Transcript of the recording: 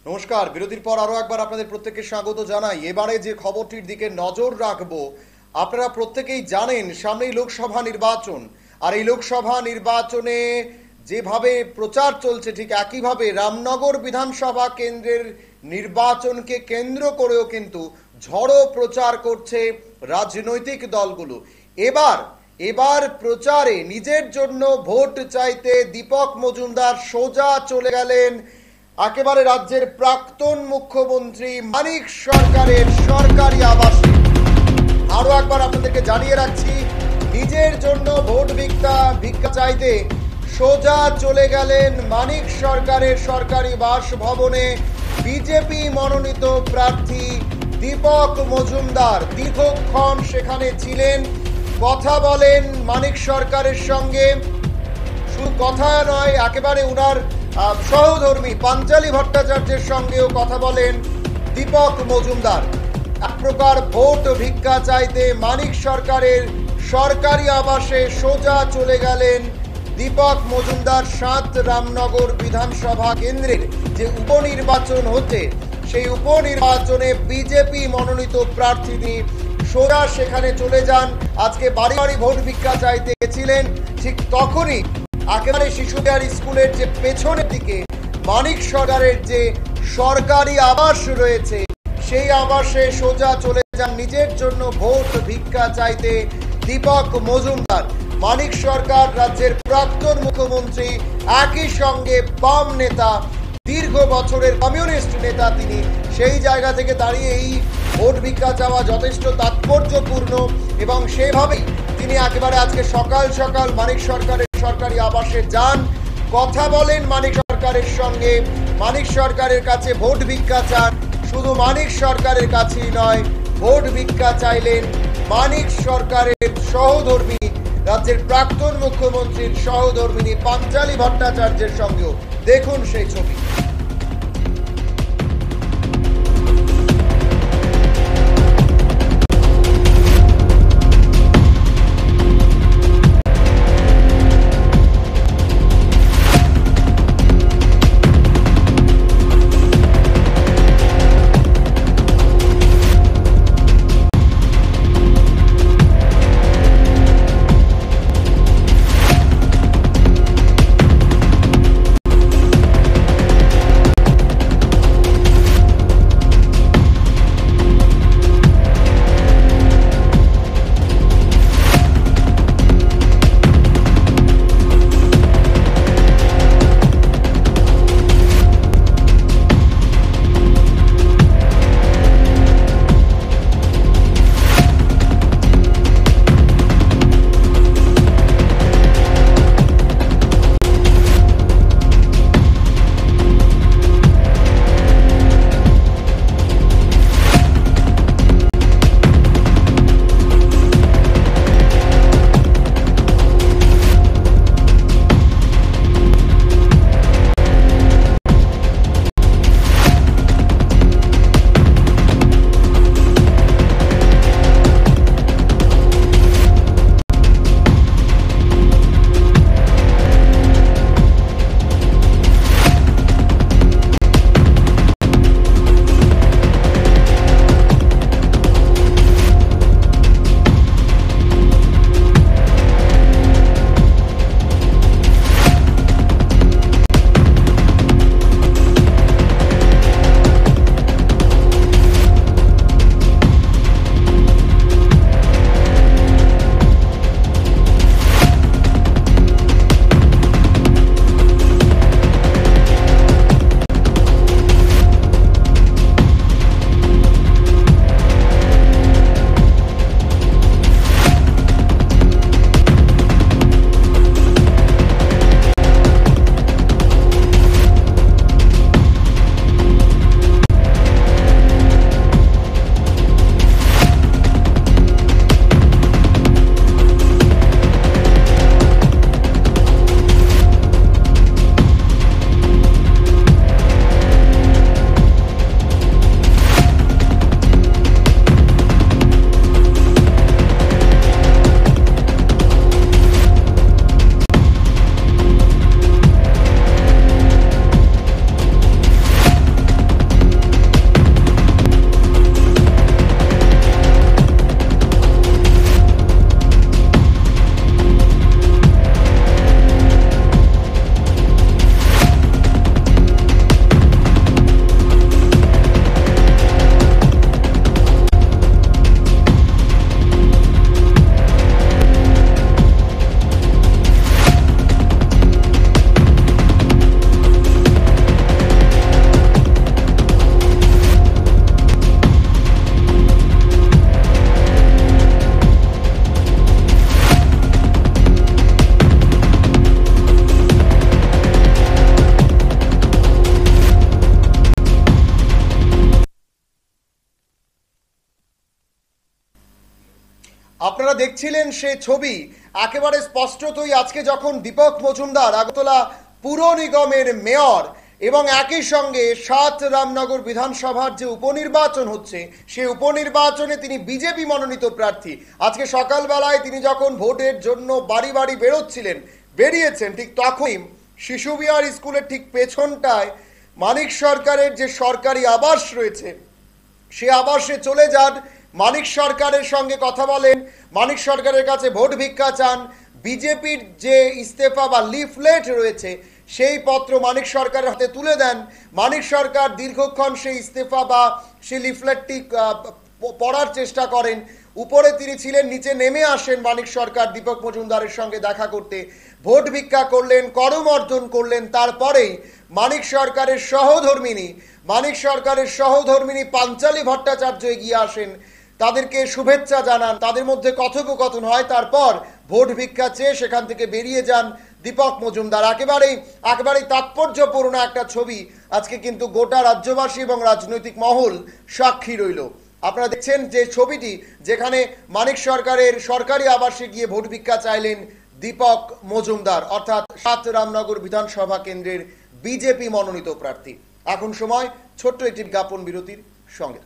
নমস্কার। বিরতির পর আরো একবার আপনাদের প্রত্যেককে স্বাগত জানাই। এবারে যে খবরটির দিকে নজর রাখবো, আপনারা প্রত্যেকেই জানেন সামনেই লোকসভা নির্বাচন, আর এই লোকসভা নির্বাচনে যেভাবে প্রচার চলছে ঠিক একইভাবে রামনগর বিধানসভা কেন্দ্রের নির্বাচনকে কেন্দ্র করেও কিন্তু ঝড়ো প্রচার করছে রাজনৈতিক দলগুলো। এবার প্রচারে নিজের জন্য ভোট চাইতে দীপক মজুমদার সোজা চলে গেলেন একেবারে রাজ্যের প্রাক্তন মুখ্যমন্ত্রী মানিক সরকারের সরকারি আবাসে। আরো একবার আপনাদেরকে জানিয়ে রাখছি, নিজের জন্য ভোট ভিক্ষা চাইতে সোজা চলে গেলেন মানিক সরকারের সরকারি বাসভবনে বিজেপি মনোনীত প্রার্থী দীপক মজুমদার। দীর্ঘক্ষণ সেখানে ছিলেন, কথা বলেন মানিক সরকারের সঙ্গে। শুধু কথা নয়, একেবারে উনার সহধর্মী পাঞ্চালী ভট্টাচার্যের সঙ্গেও কথা বলেন দীপক মজুমদার। এক প্রকার ভোট ভিক্ষা চাইতে মানিক সরকারের সরকারি আবাসে সোজা চলে গেলেন দীপক মজুমদার। ৭ রামনগর বিধানসভা কেন্দ্রের যে উপনির্বাচন হচ্ছে, সেই উপনির্বাচনে বিজেপি মনোনীত প্রার্থী সোজা সেখানে চলে যান। আজকে বাড়ি বাড়ি ভোট ভিক্ষা চাইতে গেছিলেন, ঠিক তখনই একেবারে শিশুদের স্কুলের যে পেছনের দিকে মানিক সরকারের যে সরকারি আবাস রয়েছে, সেই আবাসে সোজা চলে যান নিজের জন্য ভোট ভিক্ষা চাইতে দীপক মজুমদার। মানিক সরকার রাজ্যের প্রাক্তন মুখ্যমন্ত্রী, একই সঙ্গে বাম নেতা, দীর্ঘ বছরের কমিউনিস্ট নেতা তিনি। সেই জায়গা থেকে দাঁড়িয়ে এই ভোট ভিক্ষা চাওয়া যথেষ্ট তাৎপর্যপূর্ণ, এবং সেভাবেই তিনি একেবারে আজকে সকাল সকাল মানিক সরকারের সরকারি আবাসে যান, কথা বলেন মানিক সরকারের সঙ্গে, মানিক সরকারের কাছে ভোট ভিক্ষা চান। শুধু মানিক সরকারের কাছেই নয়, ভোট ভিক্ষা চাইলেন মানিক সরকারের সহধর্মী, রাজ্যের প্রাক্তন মুখ্যমন্ত্রীর সহধর্মিনী পাঞ্চালী ভট্টাচার্যের সঙ্গেও। দেখুন সেই ছবি। আপনারা দেখছিলেন সেই ছবি, একেবারে স্পষ্টতই আজকে যখন দীপক মজুমদার আগরতলা পুর নিগমের মেয়র এবং একই সঙ্গে ৭ রামনগর বিধানসভার যে উপনির্বাচন হচ্ছে সেই উপনির্বাচনে তিনি বিজেপি মনোনীত প্রার্থী। আজকে সকালবেলায় তিনি যখন ভোটের জন্য বাড়ি বাড়ি বেরিয়েছেন, ঠিক তখনই শিশুবিহার স্কুলের ঠিক পেছনটায় মানিক সরকারের যে সরকারি আবাস রয়েছে সে আবাসে চলে যান, মানিক সরকারের সঙ্গে কথা বলেন, মানিক সরকারের কাছে ভোট ভিক্ষা চান, বিজেপির যে ইস্তফা বা লিফলেট রয়েছে সেই পত্র মানিক সরকারের হাতে তুলে দেন। মানিক সরকার দীর্ঘক্ষণ সেই ইস্তফা বা সেই লিফলেটটি পড়ার চেষ্টা করেন। উপরে তিনি ছিলেন, নিচে নেমে আসেন মানিক সরকার দীপক মজুমদারের সঙ্গে দেখা করতে, ভোট ভিক্ষা করলেন, করমর্দন করলেন। তারপরেই মানিক সরকারের সহধর্মিনী পাঞ্চালী ভট্টাচার্য এগিয়ে আসেন, তাদেরকে শুভেচ্ছা জানান, তাদের মধ্যে কথোপকথন হয়। তারপর ভোট ভিক্ষা চেয়ে সেখান থেকে বেরিয়ে যান দীপক মজুমদার। একেবারেই তাৎপর্যপূর্ণ একটা ছবি আজকে কিন্তু গোটা রাজ্যবাসী এবং রাজনৈতিক মহল সাক্ষী রইল। আপনারা দেখছেন যে ছবিটি, যেখানে মানিক সরকারের সরকারি আবাসে গিয়ে ভোট ভিক্ষা চাইলেন দীপক মজুমদার, অর্থাৎ ৭ রামনগর বিধানসভা কেন্দ্রের বিজেপি মনোনীত প্রার্থী। এখন সময় ছোট্ট একটি বিজ্ঞাপন বিরতির, সঙ্গে